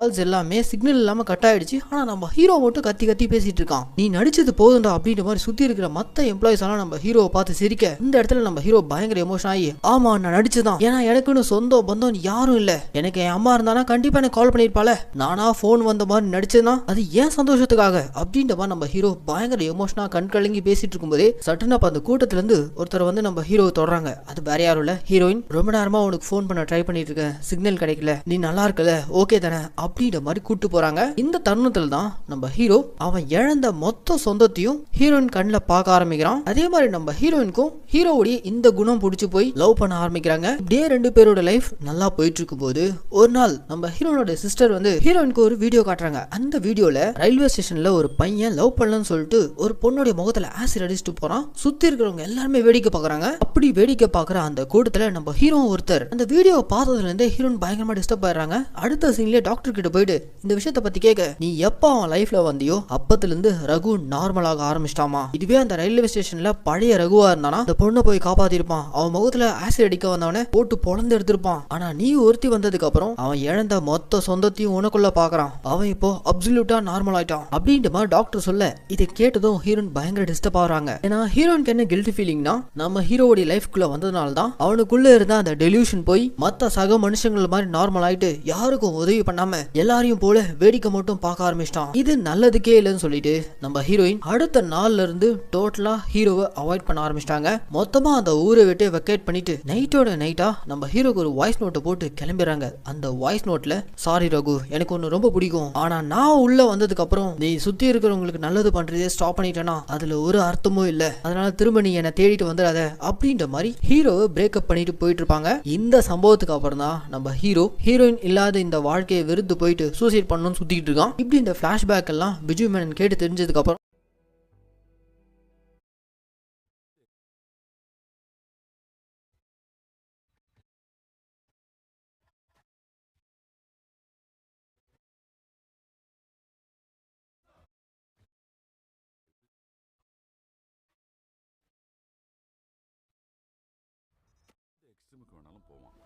Calls எல்லாமே signal இல்லாம cut ஆயிடுச்சு. ஆனா நம்ம ஹீரோ மட்டும் கத்தி கத்தி பேசிட்டு இருக்கான். நீ நடிச்சது போதும்டா அப்படின்ற மாதிரி சுத்தி இருக்கிற மத்த எம்ப்ளாயிஸ் எல்லாம் நம்ம ஹீரோவை பார்த்து சிரிக்க இந்த இடத்துல நம்ம ஹீரோ பயங்கர எமோஷன் ஆகி, ஆமா நான் நடிச்சுதான், ஏன்னா எனக்குன்னு சொந்தம் பந்தம் யாரும் இல்ல, எனக்கு என் அம்மா இருந்தானா கண்டிப்பா எனக்கு கால் பண்ணிருப்பால, நானா போன் வந்த மாதிரி நடிச்சதுன்னா அது ஏன் சந்தோஷத்துக்காக அப்படின்ற மாதிரி நம்ம ஹீரோ பயங்கர எமோஷனா கண் கலங்கி பேசிட்டு இருக்கும்போதே சட்டுன்னு அப்ப அந்த கூட்டத்துல இருந்து ஒருத்தர் வந்து நம்ம ஹீரோவை தொடறாங்க. அது வேற யாரும் இல்ல, ஹீரோயின். ரொம்ப நேரமா உனக்கு போன் பண்ண ட்ரை பண்ணிட்டு இருக்கேன், சிக்னல் கிடைக்கல, நீ நல்லா இருக்கல, ஓகே தானே அப்படின்ற மாதிரி கூட்டு போறாங்க. இந்த தருணத்துல தான் நம்ம ஹீரோ அவன் இழந்த மொத்த சொந்தத்தையும் ஹீரோயின் கண்ணுல பார்க்க ஆரம்பிக்கிறான். அதே மாதிரி நம்ம ஹீரோயினுக்கும் ஹீரோவுடைய இந்த குணம் பிடிச்சு போய் லவ் பண்ண ஆரம்பிக்கிறாங்க. இப்படியே ரெண்டு பேரோட லைஃப் நல்லா போயிட்டு இருக்கும் போது ஒரு நாள் நம்ம ஹீரோனோட சிஸ்டர் வந்து ஹீரோயினுக்கு ஒரு வீடியோ காட்டுறாங்க. அந்த வீடியோல ரயில்வே ஸ்டேஷன்ல ஒரு பையன் லவ் பண்ணலன்னு சொல்லிட்டு ஒரு பொண்ணுடைய முகத்துல ஆசிட் அடிச்சுட்டு போறான். சுத்தி இருக்கிறவங்க எல்லாருமே வேடிக்கை பாக்குறாங்க. அப்படி வேடிக்கை பாக்குற அந்த கூட்டத்துல நம்ம ஹீரோ ஒருத்தர் அந்த வீடியோ பார்த்ததுல இருந்தே ஹீரோயின் பயங்கரமா டிஸ்டர்ப் ஆயிடுறாங்க. அடுத்த சீன்லயே டாக்டர் கிட்ட போயிட்டு இந்த விஷயத்தை பத்தி கேட்க, நீ எப்ப அவன் லைஃப்ல வந்தியோ அப்பத்துல இருந்து ரகு நார்மலாக ஆரம்பிச்சிட்டாமா. இதுவே அந்த ரயில்வே ஸ்டேஷன்ல பழைய ரகுவா இருந்தானா அந்த பொண்ணை போய் காப்பாத்திருப்பான். அவன் முகத்துல ஆசிட் அடிக்க வந்தவன போட்டு பொழந்து எடுத்திருப்பான். ஆனா நீ ஒருத்தி வந்ததுக்கு அப்புறம் அவன் இழந்த மொத்த சொந்தத்தையும் உனக்குள்ள பாக்குறான். அவன் இப்போ அப்சல்யூட்டா நார்மல் ஆயிட்டான் அப்படின்ற மாதிரி டாக்டர் சொல்ல, இதை கேட்டதும் ஹீரோயின் பயங்கர டிஸ்டர்ப் ஆகுறாங்க. ஏன்னா ஹீரோயினுக்கு என்ன கில்ட்டி ஃபீலிங்னா நம்ம ஹீரோவுடைய லைஃப்குள்ள வந்ததுனால தான் அவனுக்குள்ள இருந்த அந்த டெலியூஷன் போய் மத்த சக மனுஷங்கள் மாதிரி நார்மல் ஆயிட்டு யாருக்கும் உதவி பண்ணாம எல்லாரையும் போல வேடிக்கை மட்டும் பார்க்க ஆரம்பிச்சிட்டான். இது நல்லதுக்கே இல்லைன்னு சொல்லிட்டு நம்ம ஹீரோயின் அடுத்த நாள்ல இருந்து டோட்டலா ஹீரோவை அவாய்ட் பண்ண ஆரம்பிச்சிட்டாங்க. மொத்தமா அந்த ஊரை விட்டு வெக்கேட் பண்ணிட்டு நைட்டோட நைட்டா நம்ம ஹீரோக்கு ஒரு வாய்ஸ் நோட்டை போட்டு கிளம்பிடுறாங்க. அந்த வாய்ஸ் நோட்ல, சாரி ரகு, எனக்கு ஒன்னு ரொம்ப பிடிக்கும், ஆனா நான் உள்ள வந்ததுக்கு அப்புறம் நீ சுத்தி இருக்கிறவங்களுக்கு நல்லது பண்றதே ஸ்டாப் பண்ணிட்டேன்னா அதுல ஒரு அர்த்தமும் இல்ல, அதனால திரும்ப நீ என்னை தேடிட்டு வந்துடாத அப்படின்ற மாதிரி ஹீரோவை பிரேக்கப் பண்ணிட்டு போயிட்டு இருப்பாங்க. இந்த சம்பவத்துக்கு அப்புறம் தான் நம்ம ஹீரோயின் இல்லாத இந்த வாழ்க்கையை வெறுத்து போயிட்டு சூசைட் பண்ணணும்னு சுத்திட்டு இருக்கான். இப்படி இந்த பிளாஷ்பேக் எல்லாம் விஜய் மேனன் கேட்டு தெரிஞ்சதுக்கு அப்புறம் எக்ஸ்ட்ரீமுக்கு வேணாலும் போவான்.